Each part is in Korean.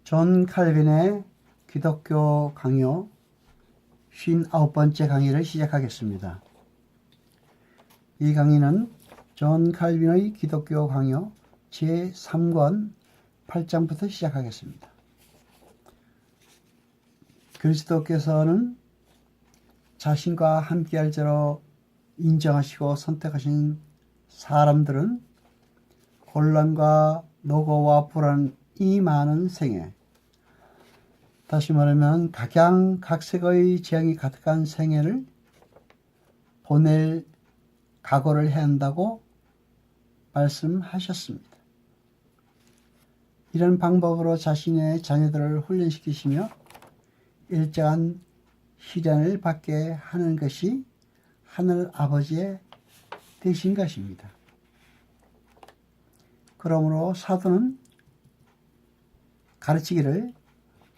존 칼빈의 기독교 강요 59번째 강의를 시작하겠습니다. 이 강의는 존 칼빈의 기독교 강요 제3권 8장부터 시작하겠습니다. 그리스도께서는 자신과 함께할 자로 인정하시고 선택하신 사람들은 곤란과 노고와 불안이 많은 생애, 다시 말하면 각양각색의 재앙이 가득한 생애를 보낼 각오를 해야 한다고 말씀하셨습니다. 이런 방법으로 자신의 자녀들을 훈련시키시며 일정한 시련을 받게 하는 것이 하늘 아버지의 뜻인 것입니다. 그러므로 사도는 가르치기를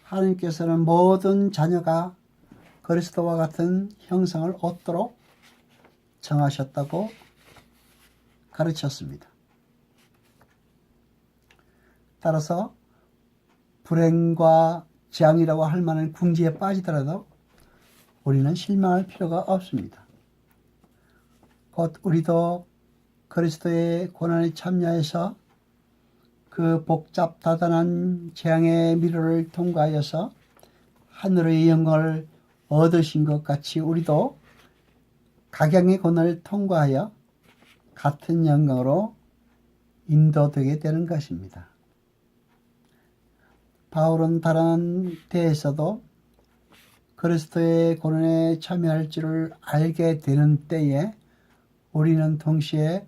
하나님께서는 모든 자녀가 그리스도와 같은 형상을 얻도록 정하셨다고 가르쳤습니다. 따라서 불행과 재앙이라고 할 만한 궁지에 빠지더라도 우리는 실망할 필요가 없습니다. 곧 우리도 그리스도의 고난에 참여해서 그 복잡다단한 재앙의 미로를 통과하여서 하늘의 영광을 얻으신 것 같이 우리도 각양의 고난을 통과하여 같은 영광으로 인도되게 되는 것입니다. 바울은 다른 데에서도 그리스도의 고난에 참여할 줄을 알게 되는 때에 우리는 동시에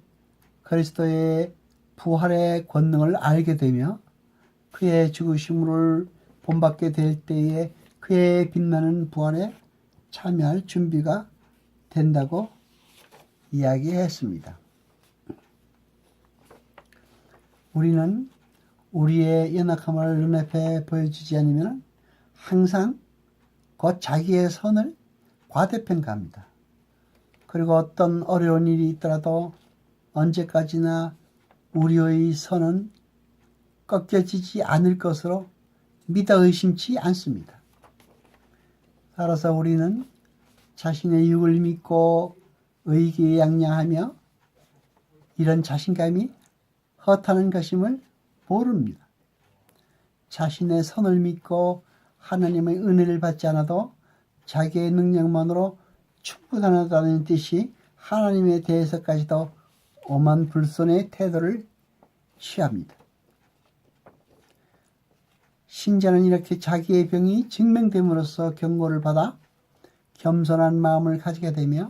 그리스도의 부활의 권능을 알게 되며 그의 죽으심을 본받게 될 때에 그의 빛나는 부활에 참여할 준비가 된다고 이야기했습니다. 우리는 우리의 연약함을 눈앞에 보여주지 않으면 항상 곧 자기의 선을 과대평가합니다. 그리고 어떤 어려운 일이 있더라도 언제까지나 우리의 선은 꺾여지지 않을 것으로 믿어 의심치 않습니다. 따라서 우리는 자신의 육을 믿고 의기양양하며 이런 자신감이 허탄한 것임을 모릅니다. 자신의 선을 믿고 하나님의 은혜를 받지 않아도 자기의 능력만으로 충분하다는 뜻이 하나님에 대해서까지도 오만 불손의 태도를 취합니다. 신자는 이렇게 자기의 병이 증명됨으로써 경고를 받아 겸손한 마음을 가지게 되며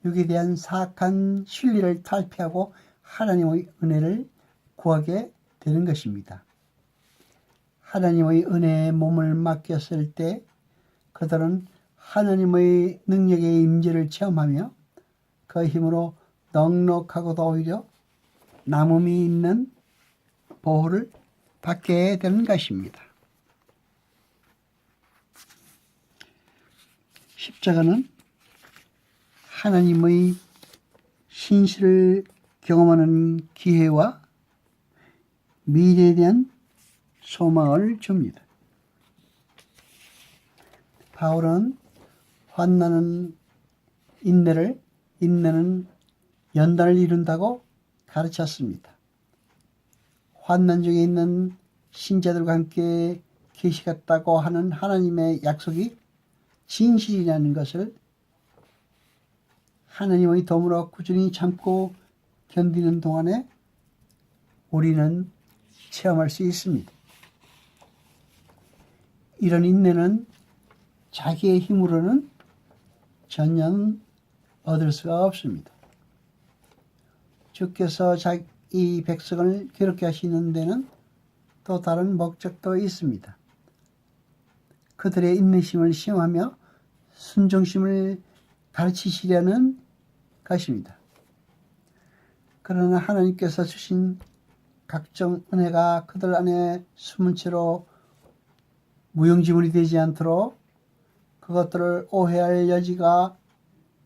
육에 대한 사악한 신리를 탈피하고 하나님의 은혜를 구하게 되는 것입니다. 하나님의 은혜에 몸을 맡겼을 때 그들은 하나님의 능력의 임재를 체험하며 그 힘으로 넉넉하고도 오히려 남음이 있는 보호를 받게 되는 것입니다. 십자가는 하나님의 신실을 경험하는 기회와 미래에 대한 소망을 줍니다. 바울은 환난은 인내는 연단을 이룬다고 가르쳤습니다. 환난 중에 있는 신자들과 함께 계시겠다고 하는 하나님의 약속이 진실이라는 것을 하나님의 도움으로 꾸준히 참고 견디는 동안에 우리는 체험할 수 있습니다. 이런 인내는 자기의 힘으로는 전혀 얻을 수가 없습니다. 주께서 이 백성을 괴롭게 하시는 데는 또 다른 목적도 있습니다. 그들의 인내심을 시험하며 순종심을 가르치시려는 것입니다. 그러나 하나님께서 주신 각종 은혜가 그들 안에 숨은 채로 무용지물이 되지 않도록 그것들을 오해할 여지가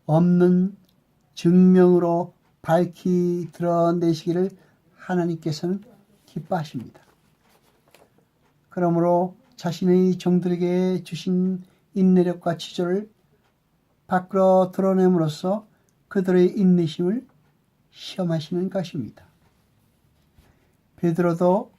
없는 증명으로 밝히 드러내시기를 하나님께서는 기뻐하십니다. 그러므로 자신의 종들에게 주신 인내력과 지조를 밖으로 드러냄으로써 그들의 인내심을 시험하시는 것입니다. 베드로도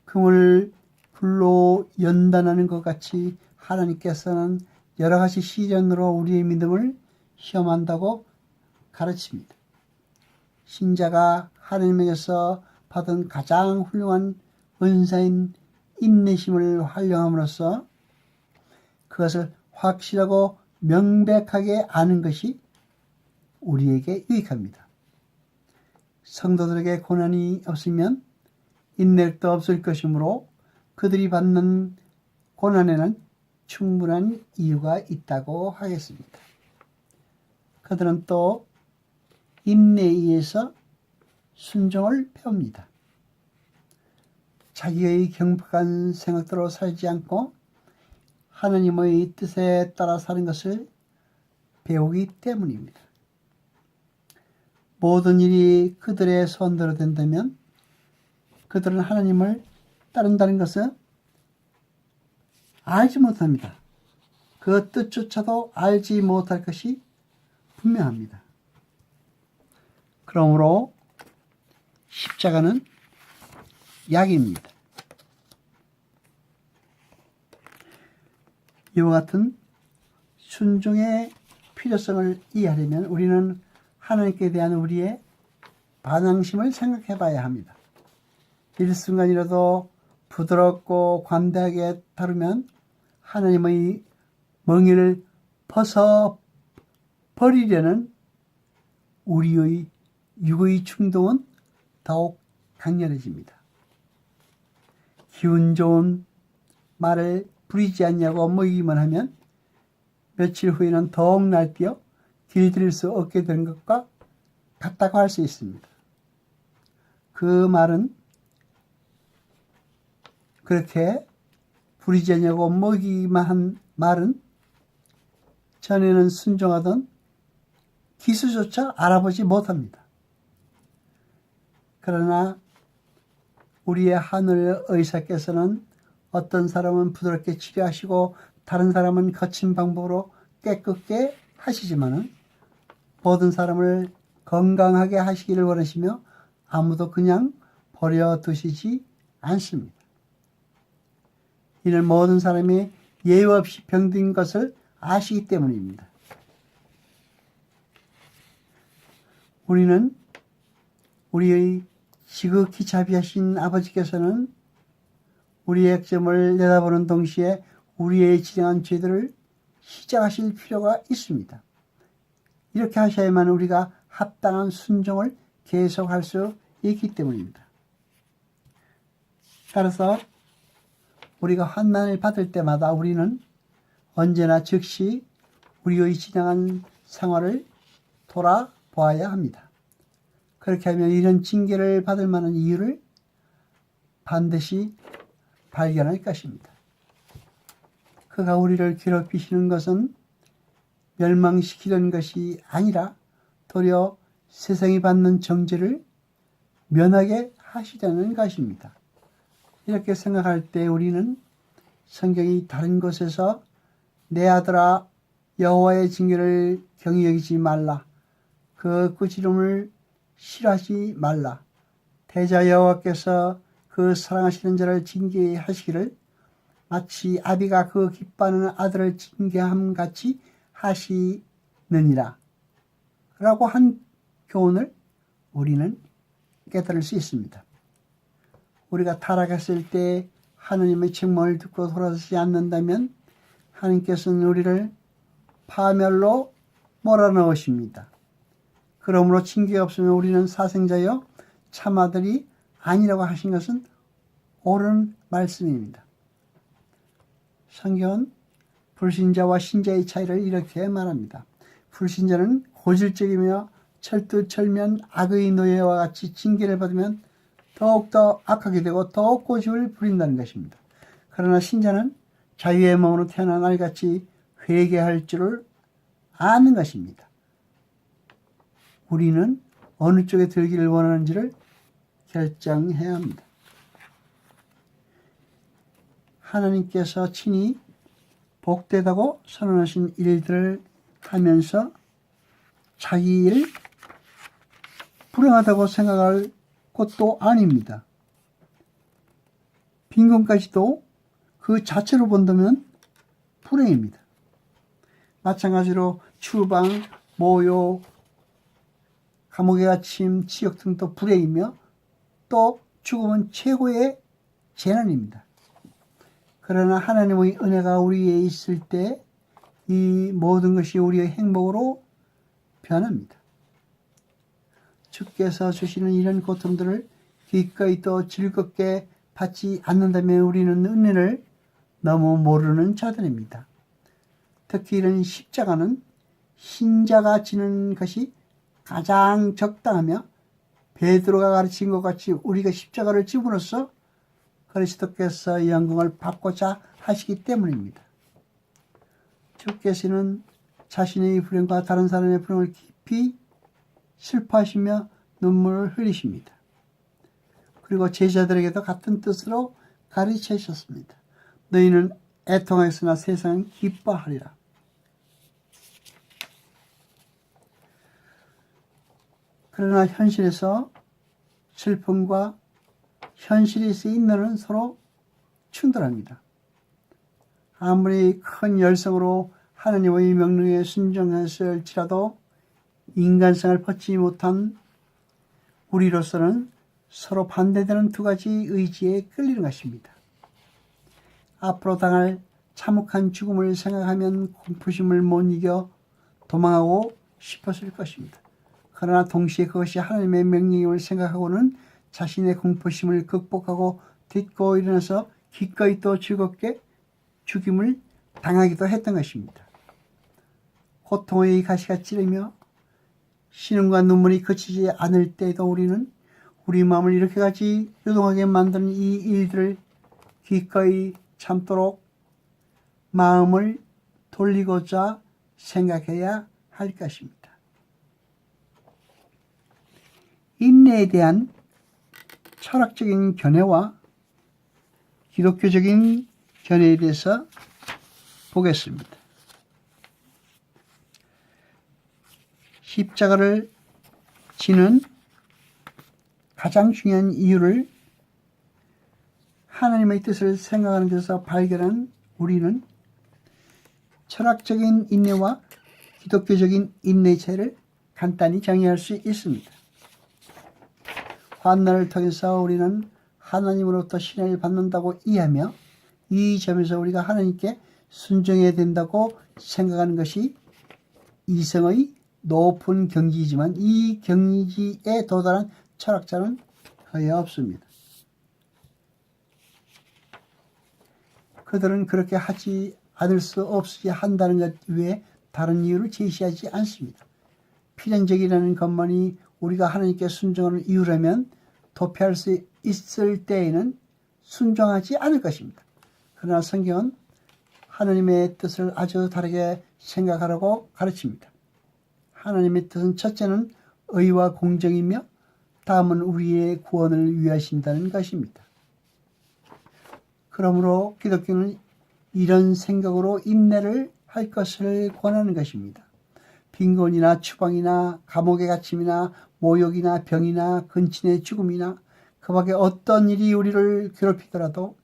금을 불로 연단하는 것 같이 하나님께서는 여러 가지 시련으로 우리의 믿음을 시험한다고 가르칩니다. 신자가 하나님에게서 받은 가장 훌륭한 은사인 인내심을 활용함으로써 그것을 확실하고 명백하게 아는 것이 우리에게 유익합니다. 성도들에게 고난이 없으면 인내력도 없을 것이므로 그들이 받는 고난에는 충분한 이유가 있다고 하겠습니다. 그들은 또 인내에 의해서 순종을 배웁니다. 자기의 경박한 생각대로 살지 않고 하나님의 뜻에 따라 사는 것을 배우기 때문입니다. 모든 일이 그들의 손대로 된다면 그들은 하나님을 따른다는 것은 알지 못합니다. 그 뜻조차도 알지 못할 것이 분명합니다. 그러므로 십자가는 약입니다. 이와 같은 순종의 필요성을 이해하려면 우리는 하나님께 대한 우리의 반항심을 생각해 봐야 합니다. 일순간이라도 부드럽고 관대하게 다루면 하나님의 멍에를 벗어버리려는 우리의 육의 충동은 더욱 강렬해집니다. 기운 좋은 말을 부리지 않냐고 먹이기만 하면 며칠 후에는 더욱 날뛰어 길들일 수 없게 된 것과 같다고 할 수 있습니다. 그 말은 그렇게 부리지 않냐고 먹이기만 한 말은 전에는 순종하던 기수조차 알아보지 못합니다. 그러나 우리의 하늘 의사께서는 어떤 사람은 부드럽게 치료하시고 다른 사람은 거친 방법으로 깨끗게 하시지만은 모든 사람을 건강하게 하시기를 원하시며 아무도 그냥 버려두시지 않습니다. 이는 모든 사람이 예외 없이 병든 것을 아시기 때문입니다. 우리는 우리의 지극히 자비하신 아버지께서는 우리의 약점을 내다보는 동시에 우리의 진행한 죄들을 시작하실 필요가 있습니다. 이렇게 하셔야만 우리가 합당한 순종을 계속할 수 있기 때문입니다. 따라서 우리가 환난을 받을 때마다 우리는 언제나 즉시 우리의 지나간 생활을 돌아보아야 합니다. 그렇게 하면 이런 징계를 받을 만한 이유를 반드시 발견할 것입니다. 그가 우리를 괴롭히시는 것은 멸망시키려는 것이 아니라 도리어 세상이 받는 정죄를 면하게 하시려는 것입니다. 이렇게 생각할 때 우리는 성경이 다른 곳에서 내 아들아 여호와의 징계를 경히 여기지 말라. 그 꾸지름을 싫어하지 말라. 대자 여호와께서 그 사랑하시는 자를 징계하시기를 마치 아비가 그 기뻐하는 아들을 징계함 같이 하시느니라. 라고 한 교훈을 우리는 깨달을 수 있습니다. 우리가 타락했을 때 하나님의 책망을 듣고 돌아서지 않는다면 하나님께서는 우리를 파멸로 몰아넣으십니다. 그러므로 징계가 없으면 우리는 사생자여 참아들이 아니라고 하신 것은 옳은 말씀입니다. 성경은 불신자와 신자의 차이를 이렇게 말합니다. 불신자는 고질적이며 철두철미한 악의 노예와 같이 징계를 받으면 더욱더 악하게 되고 더욱 고집을 부린다는 것입니다. 그러나 신자는 자유의 몸으로 태어난 알같이 회개할 줄을 아는 것입니다. 우리는 어느 쪽에 들기를 원하는지를 결정해야 합니다. 하나님께서 친히 복되다고 선언하신 일들을 하면서 자기 일 불행하다고 생각할 것도 아닙니다. 빈곤까지도 그 자체로 본다면 불행입니다. 마찬가지로 추방, 모욕, 감옥에 갇힘, 지역 등도 불행이며 또 죽음은 최고의 재난입니다. 그러나 하나님의 은혜가 우리에 있을 때 이 모든 것이 우리의 행복으로 변합니다. 주께서 주시는 이런 고통들을 기꺼이 또 즐겁게 받지 않는다면 우리는 은혜를 너무 모르는 자들입니다. 특히 이런 십자가는 신자가 지는 것이 가장 적당하며 베드로가 가르친 것 같이 우리가 십자가를 짐으로써 그리스도께서 영광을 받고자 하시기 때문입니다. 주께서는 자신의 불행과 다른 사람의 불행을 깊이 슬퍼하시며 눈물을 흘리십니다. 그리고 제자들에게도 같은 뜻으로 가르치셨습니다. 너희는 애통하였으나 세상은 기뻐하리라. 그러나 현실에서 슬픔과 현실에서 인내는 서로 충돌합니다. 아무리 큰 열성으로 하나님의 명령에 순종했을지라도 인간성을 벗지 못한 우리로서는 서로 반대되는 두 가지 의지에 끌리는 것입니다. 앞으로 당할 참혹한 죽음을 생각하면 공포심을 못 이겨 도망하고 싶었을 것입니다. 그러나 동시에 그것이 하나님의 명령임을 생각하고는 자신의 공포심을 극복하고 딛고 일어나서 기꺼이 또 즐겁게 죽임을 당하기도 했던 것입니다. 고통의 가시가 찌르며 신음과 눈물이 그치지 않을 때에도 우리는 우리 마음을 이렇게까지 요동하게 만드는 이 일들을 기꺼이 참도록 마음을 돌리고자 생각해야 할 것입니다. 인내에 대한 철학적인 견해와 기독교적인 견해에 대해서 보겠습니다. 십자가를 지는 가장 중요한 이유를 하나님의 뜻을 생각하는 데서 발견한 우리는 철학적인 인내와 기독교적인 인내의 차이를 간단히 정의할 수 있습니다. 환난을 통해서 우리는 하나님으로부터 신뢰를 받는다고 이해하며 이 점에서 우리가 하나님께 순종해야 된다고 생각하는 것이 이성의 높은 경지이지만 이 경지에 도달한 철학자는 거의 없습니다. 그들은 그렇게 하지 않을 수 없이 한다는 것 외에 다른 이유를 제시하지 않습니다. 필연적이라는 것만이 우리가 하나님께 순종하는 이유라면 도피할 수 있을 때에는 순종하지 않을 것입니다. 그러나 성경은 하나님의 뜻을 아주 다르게 생각하라고 가르칩니다. 하나님의 뜻은 첫째는 의와 공정이며 다음은 우리의 구원을 위하신다는 것입니다. 그러므로 기독교는 이런 생각으로 인내를 할 것을 권하는 것입니다. 빈곤이나 추방이나 감옥의 갇힘이나 모욕이나 병이나 근친의 죽음이나 그 밖에 어떤 일이 우리를 괴롭히더라도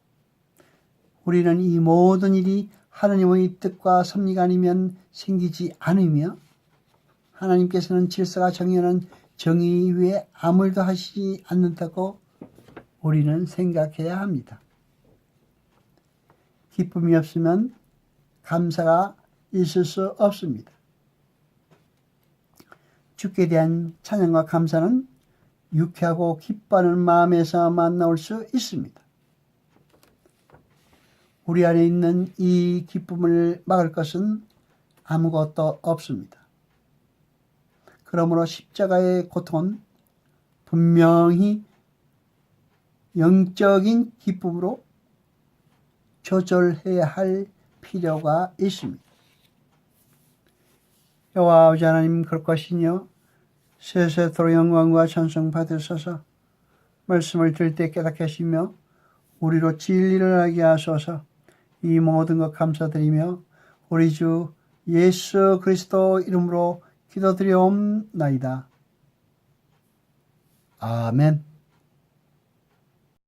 우리는 이 모든 일이 하나님의 뜻과 섭리가 아니면 생기지 않으며 하나님께서는 질서가 정연한 정의 위에 아무 일도 하시지 않는다고 우리는 생각해야 합니다. 기쁨이 없으면 감사가 있을 수 없습니다. 주께 대한 찬양과 감사는 유쾌하고 기뻐하는 마음에서만 나올 수 있습니다. 우리 안에 있는 이 기쁨을 막을 것은 아무것도 없습니다. 그러므로 십자가의 고통은 분명히 영적인 기쁨으로 조절해야 할 필요가 있습니다. 여호와 아버지 하나님 그럴 것이뇨 세세토록 영광과 찬송 받으소서. 말씀을 들을 때 깨닫게 하시며 우리로 진리를 알게 하소서. 이 모든 것 감사드리며 우리 주 예수 그리스도 이름으로 기도드리옵나이다. 아멘.